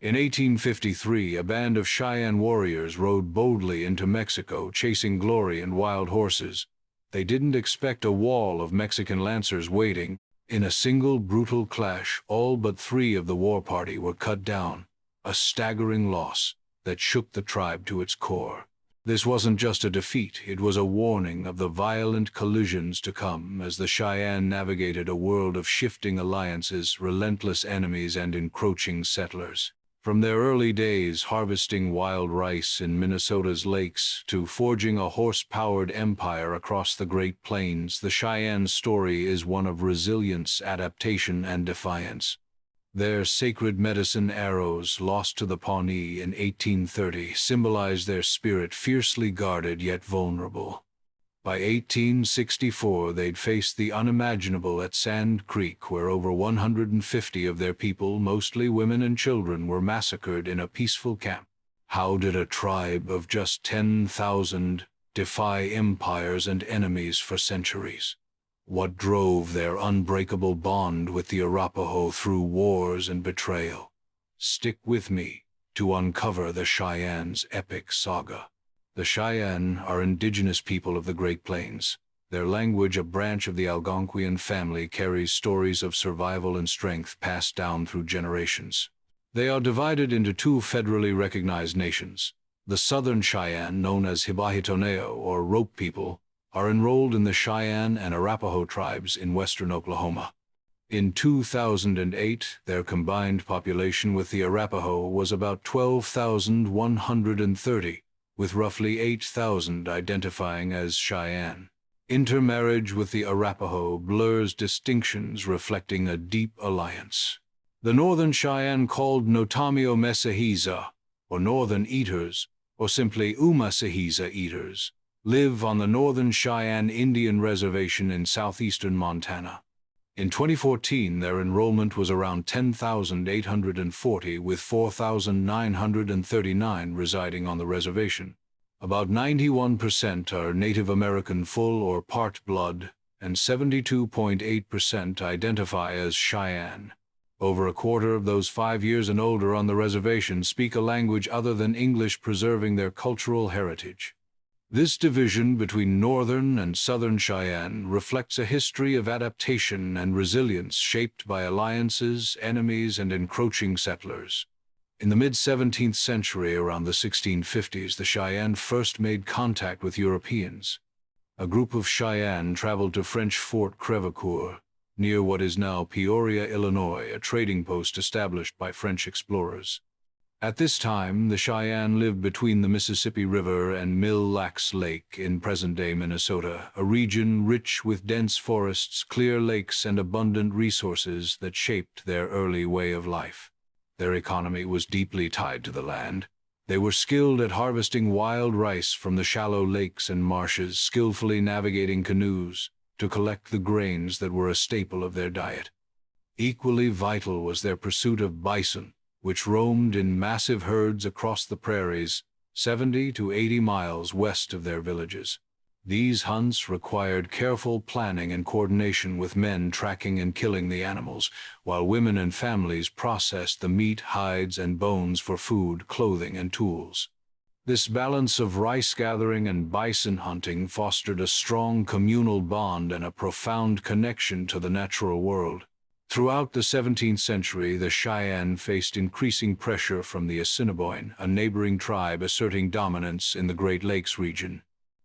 In 1853, a band of Cheyenne warriors rode boldly into Mexico, chasing glory and wild horses. They didn't expect a wall of Mexican lancers waiting. In a single brutal clash, all but 3 of the war party were cut down, a staggering loss that shook the tribe to its core. This wasn't just a defeat, it was a warning of the violent collisions to come as the Cheyenne navigated a world of shifting alliances, relentless enemies, and encroaching settlers. From their early days harvesting wild rice in Minnesota's lakes to forging a horse-powered empire across the Great Plains, the Cheyenne story is one of resilience, adaptation, and defiance. Their sacred medicine arrows, lost to the Pawnee in 1830, symbolize their spirit, fiercely guarded yet vulnerable. By 1864, they'd faced the unimaginable at Sand Creek, where over 150 of their people, mostly women and children, were massacred in a peaceful camp. How did a tribe of just 10,000 defy empires and enemies for centuries? What drove their unbreakable bond with the Arapaho through wars and betrayal? Stick with me to uncover the Cheyenne's epic saga. The Cheyenne are indigenous people of the Great Plains. Their language, a branch of the Algonquian family, carries stories of survival and strength passed down through generations. They are divided into 2 federally recognized nations. The Southern Cheyenne, known as Hibahitoneo or Rope People, are enrolled in the Cheyenne and Arapaho tribes in western Oklahoma. In 2008, their combined population with the Arapaho was about 12,130, with roughly 8,000 identifying as Cheyenne. Intermarriage with the Arapaho blurs distinctions, reflecting a deep alliance. The Northern Cheyenne, called Notamio Mesahiza, or Northern Eaters, or simply Umasahiza Eaters, live on the Northern Cheyenne Indian Reservation in southeastern Montana. In 2014, their enrollment was around 10,840, with 4,939 residing on the reservation. About 91% are Native American full or part blood, and 72.8% identify as Cheyenne. Over a quarter of those 5 years and older on the reservation speak a language other than English, preserving their cultural heritage. This division between Northern and Southern Cheyenne reflects a history of adaptation and resilience shaped by alliances, enemies, and encroaching settlers. In the mid-17th century, around the 1650s, the Cheyenne first made contact with Europeans. A group of Cheyenne traveled to French Fort Crèvecoeur, near what is now Peoria, Illinois, a trading post established by French explorers. At this time, the Cheyenne lived between the Mississippi River and Mille Lacs Lake in present-day Minnesota, a region rich with dense forests, clear lakes, and abundant resources that shaped their early way of life. Their economy was deeply tied to the land. They were skilled at harvesting wild rice from the shallow lakes and marshes, skillfully navigating canoes to collect the grains that were a staple of their diet. Equally vital was their pursuit of bison, which roamed in massive herds across the prairies, 70 to 80 miles west of their villages. These hunts required careful planning and coordination, with men tracking and killing the animals, while women and families processed the meat, hides, and bones for food, clothing, and tools. This balance of rice gathering and bison hunting fostered a strong communal bond and a profound connection to the natural world. Throughout the 17th century, the Cheyenne faced increasing pressure from the Assiniboine, a neighboring tribe asserting dominance in the Great Lakes region.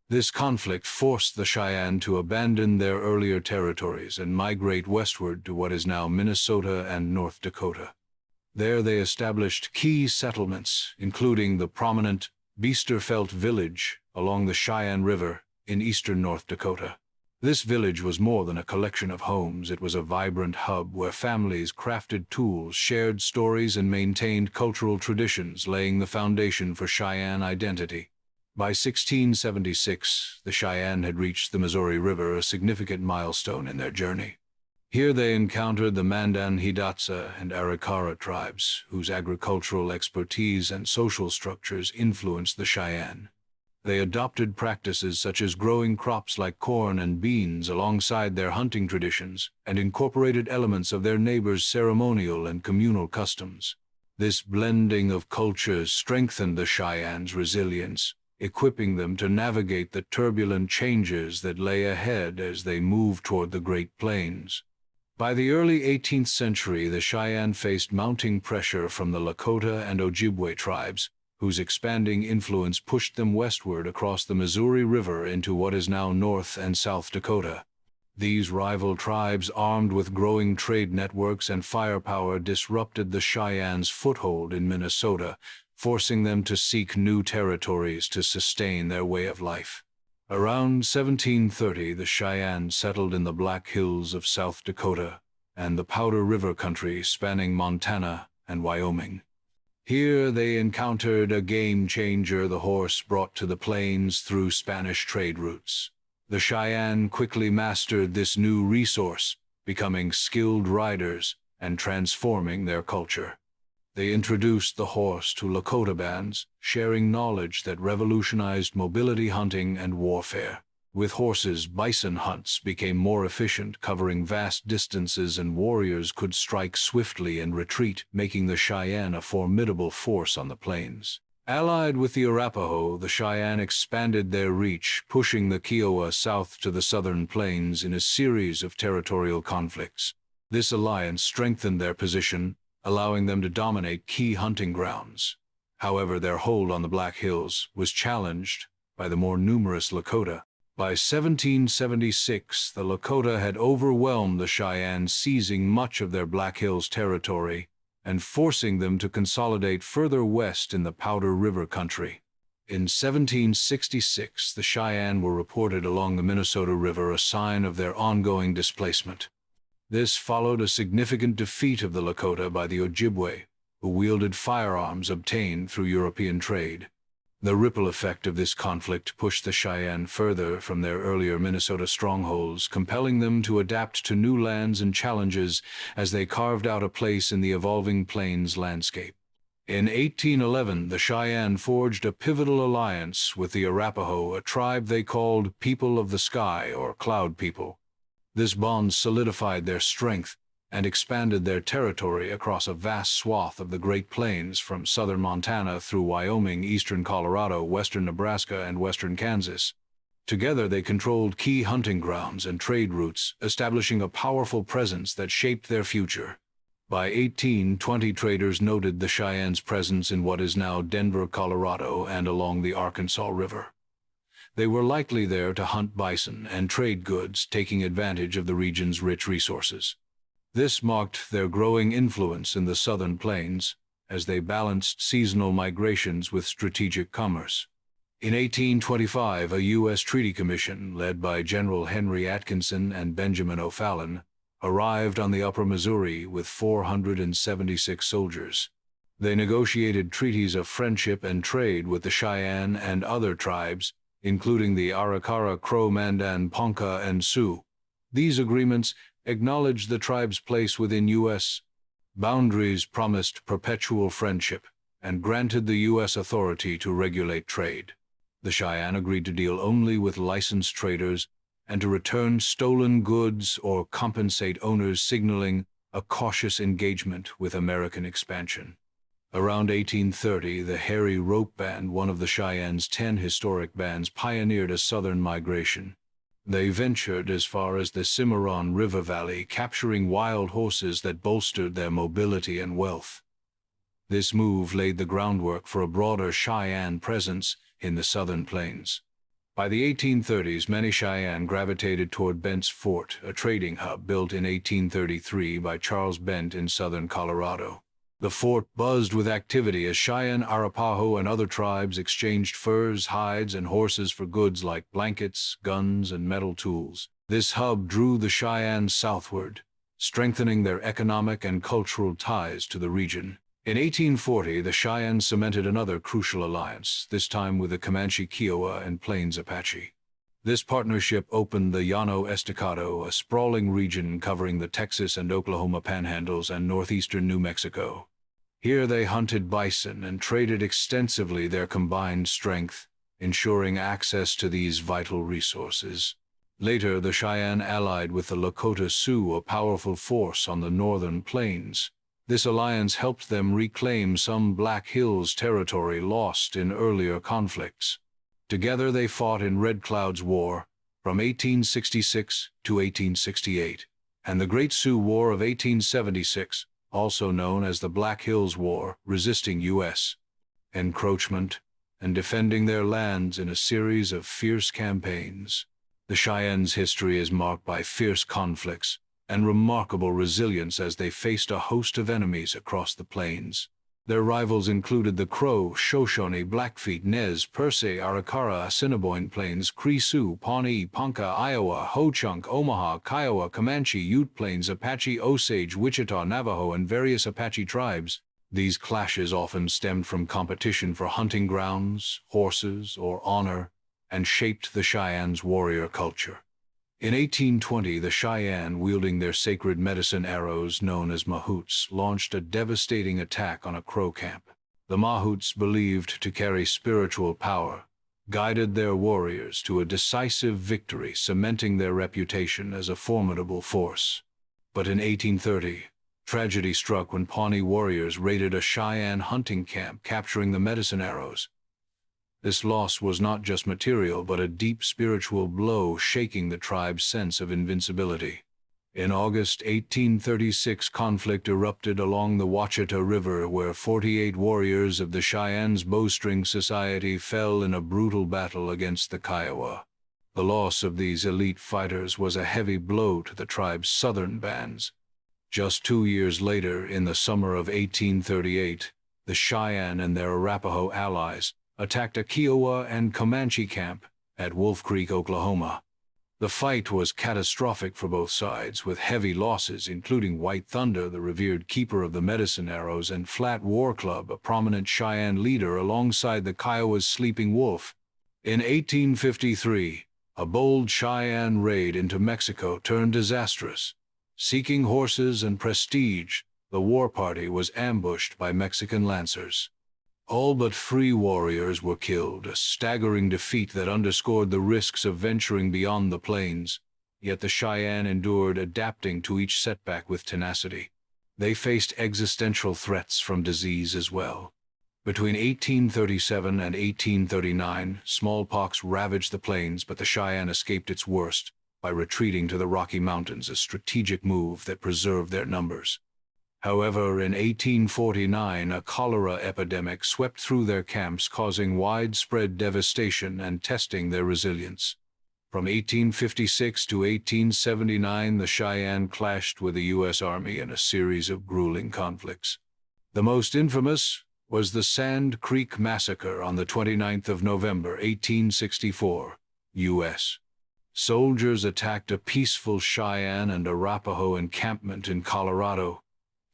This conflict forced the Cheyenne to abandon their earlier territories and migrate westward to what is now Minnesota and North Dakota. There they established key settlements, including the prominent Biesterfeld village along the Cheyenne River in eastern North Dakota. This village was more than a collection of homes. It was a vibrant hub where families crafted tools, shared stories, and maintained cultural traditions, laying the foundation for Cheyenne identity. By 1676, the Cheyenne had reached the Missouri River, a significant milestone in their journey. Here they encountered the Mandan Hidatsa and Arikara tribes, whose agricultural expertise and social structures influenced the Cheyenne. They adopted practices such as growing crops like corn and beans alongside their hunting traditions, and incorporated elements of their neighbors' ceremonial and communal customs. This blending of cultures strengthened the Cheyennes' resilience, equipping them to navigate the turbulent changes that lay ahead as they moved toward the Great Plains. By the early 18th century, the Cheyenne faced mounting pressure from the Lakota and Ojibwe tribes, whose expanding influence pushed them westward across the Missouri River into what is now North and South Dakota. These rival tribes, armed with growing trade networks and firepower, disrupted the Cheyennes' foothold in Minnesota, forcing them to seek new territories to sustain their way of life. Around 1730, the Cheyenne settled in the Black Hills of South Dakota and the Powder River country spanning Montana and Wyoming. Here they encountered a game-changer, the horse brought to the plains through Spanish trade routes. The Cheyenne quickly mastered this new resource, becoming skilled riders and transforming their culture. They introduced the horse to Lakota bands, sharing knowledge that revolutionized mobility hunting and warfare. With horses, bison hunts became more efficient, covering vast distances, and warriors could strike swiftly and retreat, making the Cheyenne a formidable force on the plains. Allied with the Arapaho, the Cheyenne expanded their reach, pushing the Kiowa south to the southern plains in a series of territorial conflicts. This alliance strengthened their position, allowing them to dominate key hunting grounds. However, their hold on the Black Hills was challenged by the more numerous Lakota. By 1776, the Lakota had overwhelmed the Cheyenne, seizing much of their Black Hills territory and forcing them to consolidate further west in the Powder River country. In 1766, the Cheyenne were reported along the Minnesota River, a sign of their ongoing displacement. This followed a significant defeat of the Lakota by the Ojibwe, who wielded firearms obtained through European trade. The ripple effect of this conflict pushed the Cheyenne further from their earlier Minnesota strongholds, compelling them to adapt to new lands and challenges as they carved out a place in the evolving plains landscape. In 1811, the Cheyenne forged a pivotal alliance with the Arapaho, a tribe they called People of the Sky or Cloud People. This bond solidified their strength and expanded their territory across a vast swath of the Great Plains from southern Montana through Wyoming, eastern Colorado, western Nebraska, and western Kansas. Together they controlled key hunting grounds and trade routes, establishing a powerful presence that shaped their future. By 1820, traders noted the Cheyennes' presence in what is now Denver, Colorado, and along the Arkansas River. They were likely there to hunt bison and trade goods, taking advantage of the region's rich resources. This marked their growing influence in the southern plains as they balanced seasonal migrations with strategic commerce. In 1825, a U.S. treaty commission, led by General Henry Atkinson and Benjamin O'Fallon, arrived on the upper Missouri with 476 soldiers. They negotiated treaties of friendship and trade with the Cheyenne and other tribes, including the Arikara, Crow, Mandan, Ponca, and Sioux. These agreements acknowledged the tribe's place within U.S. boundaries, promised perpetual friendship, and granted the U.S. authority to regulate trade. The Cheyenne agreed to deal only with licensed traders and to return stolen goods or compensate owners, signaling a cautious engagement with American expansion. Around 1830, the Hairy Rope Band, one of the Cheyenne's 10 historic bands, pioneered a southern migration. They ventured as far as the Cimarron River Valley, capturing wild horses that bolstered their mobility and wealth. This move laid the groundwork for a broader Cheyenne presence in the southern plains. By the 1830s, many Cheyenne gravitated toward Bent's Fort, a trading hub built in 1833 by Charles Bent in southern Colorado. The fort buzzed with activity as Cheyenne, Arapaho, and other tribes exchanged furs, hides, and horses for goods like blankets, guns, and metal tools. This hub drew the Cheyenne southward, strengthening their economic and cultural ties to the region. In 1840, the Cheyenne cemented another crucial alliance, this time with the Comanche Kiowa and Plains Apache. This partnership opened the Llano Estacado, a sprawling region covering the Texas and Oklahoma panhandles and northeastern New Mexico. Here they hunted bison and traded extensively, their combined strength, ensuring access to these vital resources. Later, the Cheyenne allied with the Lakota Sioux, a powerful force on the northern plains. This alliance helped them reclaim some Black Hills territory lost in earlier conflicts. Together they fought in Red Cloud's War from 1866 to 1868, and the Great Sioux War of 1876, also known as the Black Hills War, resisting U.S. encroachment and defending their lands in a series of fierce campaigns. The Cheyennes' history is marked by fierce conflicts and remarkable resilience as they faced a host of enemies across the plains. Their rivals included the Crow, Shoshone, Blackfeet, Nez, Perce, Arikara, Assiniboine Plains, Cree Sioux, Pawnee, Ponca, Iowa, Ho-Chunk, Omaha, Kiowa, Comanche, Ute Plains, Apache, Osage, Wichita, Navajo, and various Apache tribes. These clashes often stemmed from competition for hunting grounds, horses, or honor, and shaped the Cheyennes' warrior culture. In 1820, the Cheyenne, wielding their sacred medicine arrows known as mahouts, launched a devastating attack on a Crow camp. The mahouts, believed to carry spiritual power, guided their warriors to a decisive victory, cementing their reputation as a formidable force. But in 1830, tragedy struck when Pawnee warriors raided a Cheyenne hunting camp, capturing the medicine arrows. This loss was not just material, but a deep spiritual blow, shaking the tribe's sense of invincibility. In August 1836, conflict erupted along the Wachita River, where 48 warriors of the Cheyennes Bowstring Society fell in a brutal battle against the Kiowa. The loss of these elite fighters was a heavy blow to the tribe's southern bands. Just 2 years later, in the summer of 1838, the Cheyenne and their Arapaho allies attacked a Kiowa and Comanche camp at Wolf Creek, Oklahoma. The fight was catastrophic for both sides, with heavy losses including White Thunder, the revered keeper of the medicine arrows, and Flat War Club, a prominent Cheyenne leader, alongside the Kiowa's Sleeping Wolf. In 1853, a bold Cheyenne raid into Mexico turned disastrous. Seeking horses and prestige, the war party was ambushed by Mexican lancers. All but 3 warriors were killed, a staggering defeat that underscored the risks of venturing beyond the plains. Yet the Cheyenne endured, adapting to each setback with tenacity. They faced existential threats from disease as well. Between 1837 and 1839, smallpox ravaged the plains, but the Cheyenne escaped its worst by retreating to the Rocky Mountains, a strategic move that preserved their numbers. However, in 1849, a cholera epidemic swept through their camps, causing widespread devastation and testing their resilience. From 1856 to 1879, the Cheyenne clashed with the U.S. Army in a series of grueling conflicts. The most infamous was the Sand Creek Massacre on the 29th of November, 1864, U.S. Soldiers attacked a peaceful Cheyenne and Arapaho encampment in Colorado,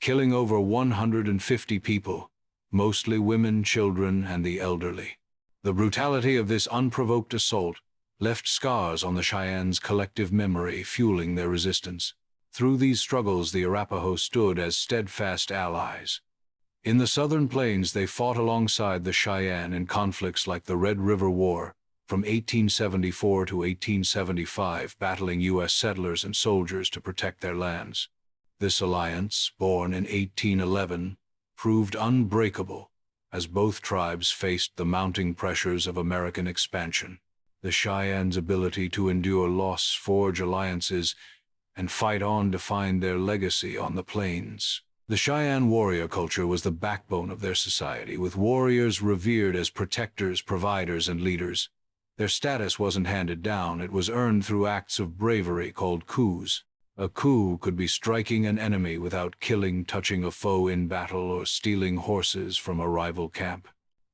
killing over 150 people, mostly women, children, and the elderly. The brutality of this unprovoked assault left scars on the Cheyennes' collective memory, fueling their resistance. Through these struggles, the Arapaho stood as steadfast allies. In the southern plains, they fought alongside the Cheyenne in conflicts like the Red River War from 1874 to 1875, battling U.S. settlers and soldiers to protect their lands. This alliance, born in 1811, proved unbreakable as both tribes faced the mounting pressures of American expansion. The Cheyennes' ability to endure loss, forge alliances, and fight on defined their legacy on the plains. The Cheyenne warrior culture was the backbone of their society, with warriors revered as protectors, providers, and leaders. Their status wasn't handed down, it was earned through acts of bravery called coups. A coup could be striking an enemy without killing, touching a foe in battle, or stealing horses from a rival camp.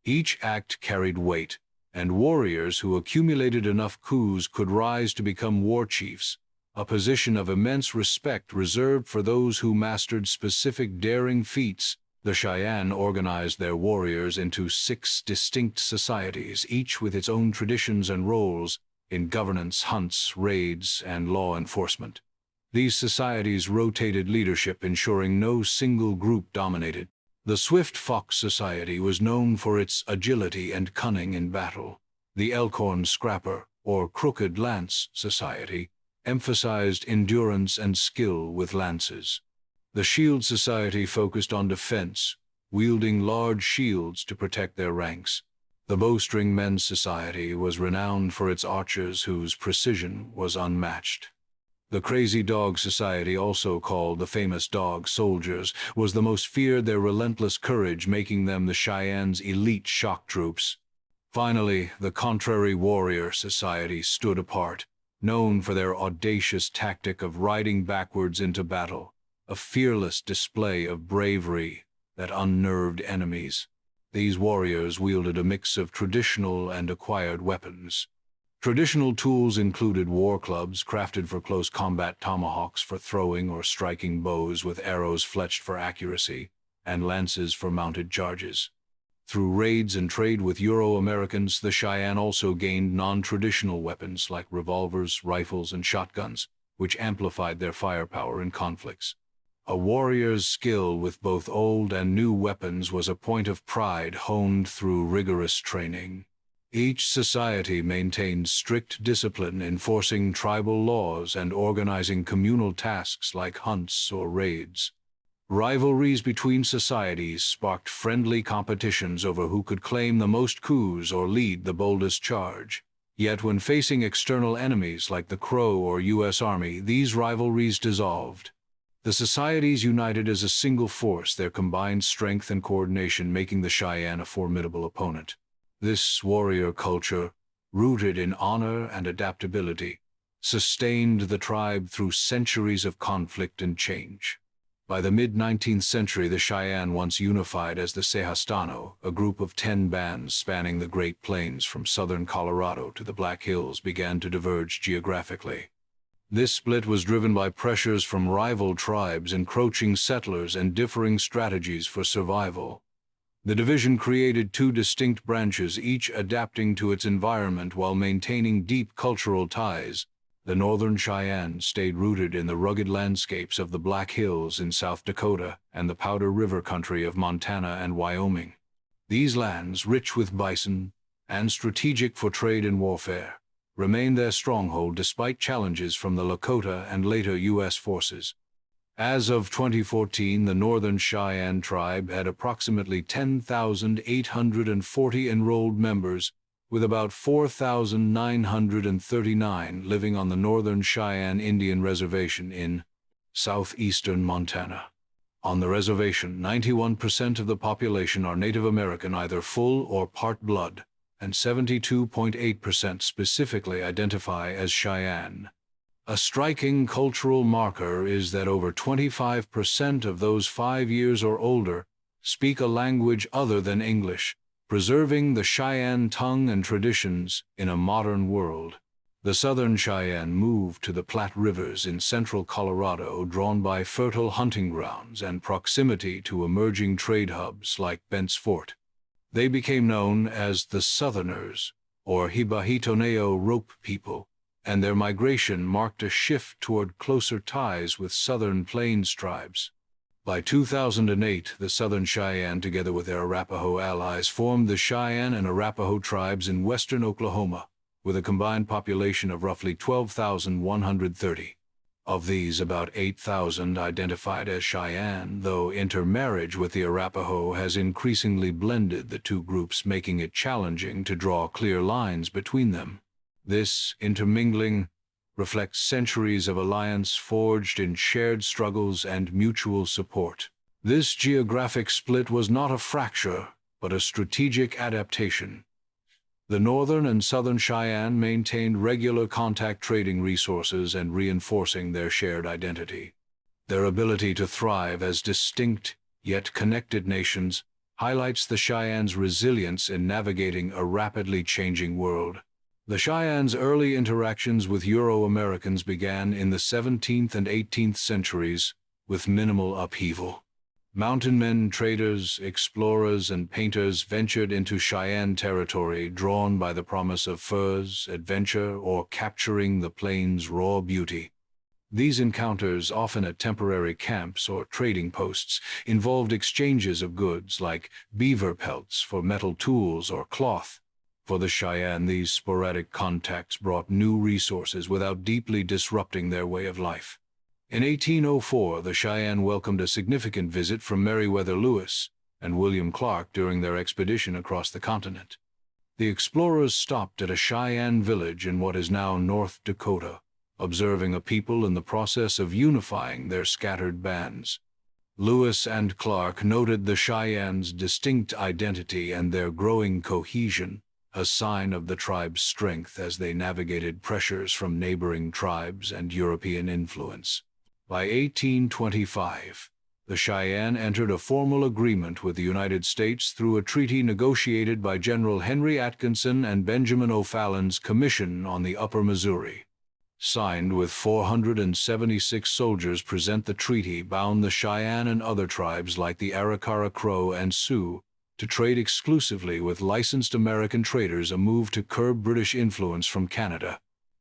Each act carried weight, and warriors who accumulated enough coups could rise to become war chiefs, a position of immense respect reserved for those who mastered specific daring feats. The Cheyenne organized their warriors into 6 distinct societies, each with its own traditions and roles in governance, hunts, raids, and law enforcement. These societies rotated leadership, ensuring no single group dominated. The Swift Fox Society was known for its agility and cunning in battle. The Elkhorn Scrapper, or Crooked Lance Society, emphasized endurance and skill with lances. The Shield Society focused on defense, wielding large shields to protect their ranks. The Bowstring Men's Society was renowned for its archers whose precision was unmatched. The Crazy Dog Society, also called the Famous Dog Soldiers, was the most feared, their relentless courage making them the Cheyenne's elite shock troops. Finally, the Contrary Warrior Society stood apart, known for their audacious tactic of riding backwards into battle, a fearless display of bravery that unnerved enemies. These warriors wielded a mix of traditional and acquired weapons. Traditional tools included war clubs crafted for close combat, tomahawks for throwing or striking, bows with arrows fletched for accuracy, and lances for mounted charges. Through raids and trade with Euro-Americans, the Cheyenne also gained non-traditional weapons like revolvers, rifles, and shotguns, which amplified their firepower in conflicts. A warrior's skill with both old and new weapons was a point of pride honed through rigorous training. Each society maintained strict discipline, enforcing tribal laws and organizing communal tasks like hunts or raids. Rivalries between societies sparked friendly competitions over who could claim the most coups or lead the boldest charge. Yet when facing external enemies like the Crow or U.S. Army, these rivalries dissolved. The societies united as a single force, their combined strength and coordination making the Cheyenne a formidable opponent. This warrior culture, rooted in honor and adaptability, sustained the tribe through centuries of conflict and change. By the mid-19th century, the Cheyenne, once unified as the Sehastano, a group of 10 bands spanning the Great Plains from southern Colorado to the Black Hills, began to diverge geographically. This split was driven by pressures from rival tribes, encroaching settlers, and differing strategies for survival. The division created two distinct branches, each adapting to its environment while maintaining deep cultural ties. The Northern Cheyenne stayed rooted in the rugged landscapes of the Black Hills in South Dakota and the Powder River country of Montana and Wyoming. These lands, rich with bison and strategic for trade and warfare, remained their stronghold despite challenges from the Lakota and later U.S. forces. As of 2014, the Northern Cheyenne tribe had approximately 10,840 enrolled members, with about 4,939 living on the Northern Cheyenne Indian Reservation in southeastern Montana. On the reservation, 91% of the population are Native American, either full or part blood, and 72.8% specifically identify as Cheyenne. A striking cultural marker is that over 25% of those 5 years or older speak a language other than English, preserving the Cheyenne tongue and traditions in a modern world. The Southern Cheyenne moved to the Platte Rivers in central Colorado, drawn by fertile hunting grounds and proximity to emerging trade hubs like Bent's Fort. They became known as the Southerners, or Hibahitoneo Rope People, and their migration marked a shift toward closer ties with Southern Plains tribes. By 2008, the Southern Cheyenne, together with their Arapaho allies, formed the Cheyenne and Arapaho tribes in western Oklahoma, with a combined population of roughly 12,130. Of these, about 8,000 identified as Cheyenne, though intermarriage with the Arapaho has increasingly blended the two groups, making it challenging to draw clear lines between them. This intermingling reflects centuries of alliance forged in shared struggles and mutual support. This geographic split was not a fracture, but a strategic adaptation. The Northern and Southern Cheyenne maintained regular contact, trading resources and reinforcing their shared identity. Their ability to thrive as distinct yet connected nations highlights the Cheyenne's resilience in navigating a rapidly changing world. The Cheyenne's early interactions with Euro-Americans began in the 17th and 18th centuries with minimal upheaval. Mountain men, traders, explorers, and painters ventured into Cheyenne territory, drawn by the promise of furs, adventure, or capturing the plains' raw beauty. These encounters, often at temporary camps or trading posts, involved exchanges of goods like beaver pelts for metal tools or cloth. For the Cheyenne, these sporadic contacts brought new resources without deeply disrupting their way of life. In 1804, the Cheyenne welcomed a significant visit from Meriwether Lewis and William Clark during their expedition across the continent. The explorers stopped at a Cheyenne village in what is now North Dakota, observing a people in the process of unifying their scattered bands. Lewis and Clark noted the Cheyennes' distinct identity and their growing cohesion, a sign of the tribe's strength as they navigated pressures from neighboring tribes and European influence. By 1825, the Cheyenne entered a formal agreement with the United States through a treaty negotiated by General Henry Atkinson and Benjamin O'Fallon's Commission on the Upper Missouri. Signed with 476 soldiers present, the treaty bound the Cheyenne and other tribes like the Arikara Crow and Sioux to trade exclusively with licensed American traders, a move to curb British influence from Canada.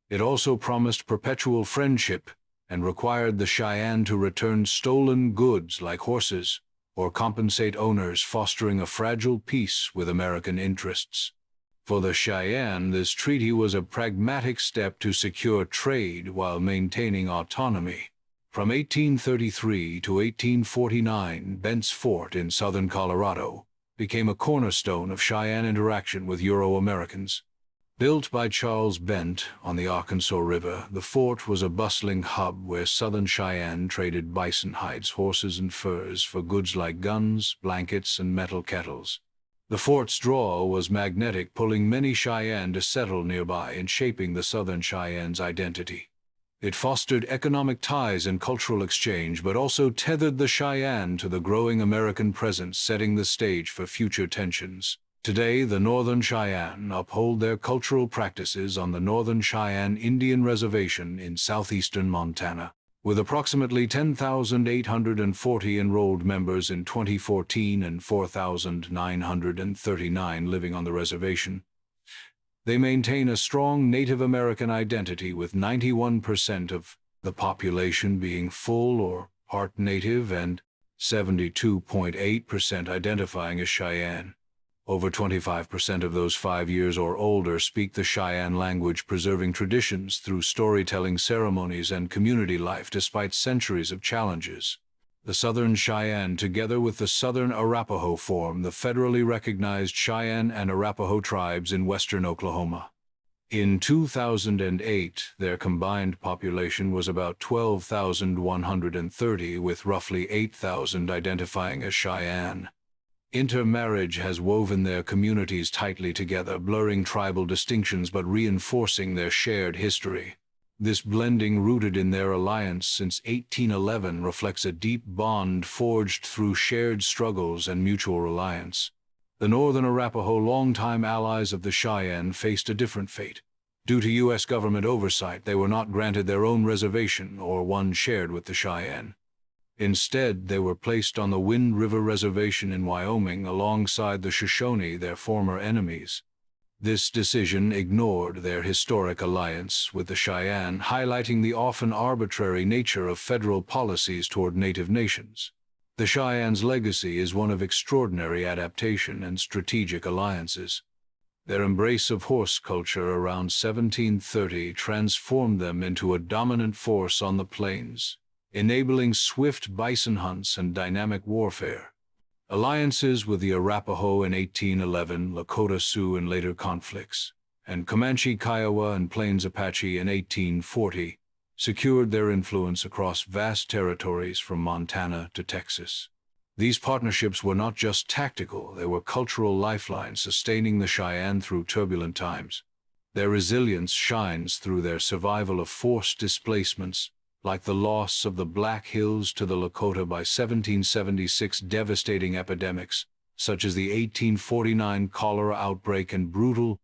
It also promised perpetual friendship and required the Cheyenne to return stolen goods like horses or compensate owners, fostering a fragile peace with American interests. For the Cheyenne, this treaty was a pragmatic step to secure trade while maintaining autonomy. From 1833 to 1849, Bent's Fort in southern Colorado became a cornerstone of Cheyenne interaction with Euro-Americans. Built by Charles Bent on the Arkansas River, the fort was a bustling hub where southern Cheyenne traded bison hides, horses, and furs for goods like guns, blankets, and metal kettles. The fort's draw was magnetic, pulling many Cheyenne to settle nearby and shaping the southern Cheyenne's identity. It fostered economic ties and cultural exchange, but also tethered the Cheyenne to the growing American presence, setting the stage for future tensions. Today, the Northern Cheyenne uphold their cultural practices on the Northern Cheyenne Indian Reservation in southeastern Montana. With approximately 10,840 enrolled members in 2014 and 4,939 living on the reservation, they maintain a strong Native American identity, with 91% of the population being full or part Native and 72.8% identifying as Cheyenne. Over 25% of those 5 years or older speak the Cheyenne language, preserving traditions through storytelling, ceremonies, and community life despite centuries of challenges. The Southern Cheyenne, together with the Southern Arapaho, form the federally recognized Cheyenne and Arapaho tribes in western Oklahoma. In 2008, their combined population was about 12,130, with roughly 8,000 identifying as Cheyenne. Intermarriage has woven their communities tightly together, blurring tribal distinctions but reinforcing their shared history. This blending, rooted in their alliance since 1811, reflects a deep bond forged through shared struggles and mutual reliance. The Northern Arapaho, longtime allies of the Cheyenne, faced a different fate. Due to U.S. government oversight, they were not granted their own reservation or one shared with the Cheyenne. Instead, they were placed on the Wind River Reservation in Wyoming alongside the Shoshone, their former enemies. This decision ignored their historic alliance with the Cheyenne, highlighting the often arbitrary nature of federal policies toward Native nations. The Cheyenne's legacy is one of extraordinary adaptation and strategic alliances. Their embrace of horse culture around 1730 transformed them into a dominant force on the plains, enabling swift bison hunts and dynamic warfare. Alliances with the Arapaho in 1811, Lakota Sioux in later conflicts, and Comanche, Kiowa, and Plains Apache in 1840 secured their influence across vast territories from Montana to Texas. These partnerships were not just tactical, they were cultural lifelines, sustaining the Cheyenne through turbulent times. Their resilience shines through their survival of forced displacements, like the loss of the Black Hills to the Lakota by 1776, devastating epidemics, such as the 1849 cholera outbreak, and brutal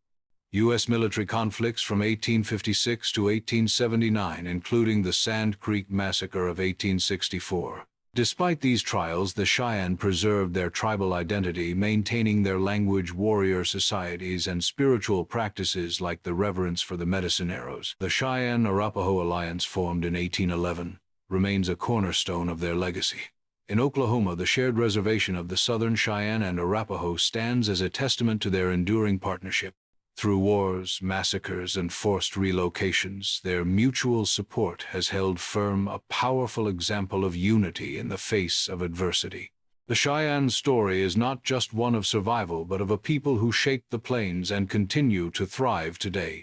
U.S. military conflicts from 1856 to 1879, including the Sand Creek Massacre of 1864. Despite these trials, the Cheyenne preserved their tribal identity, maintaining their language, warrior societies, and spiritual practices like the reverence for the medicine arrows. The Cheyenne-Arapaho alliance, formed in 1811, remains a cornerstone of their legacy. In Oklahoma, the shared reservation of the Southern Cheyenne and Arapaho stands as a testament to their enduring partnership. Through wars, massacres, and forced relocations, their mutual support has held firm, a powerful example of unity in the face of adversity. The Cheyenne story is not just one of survival, but of a people who shaped the plains and continue to thrive today.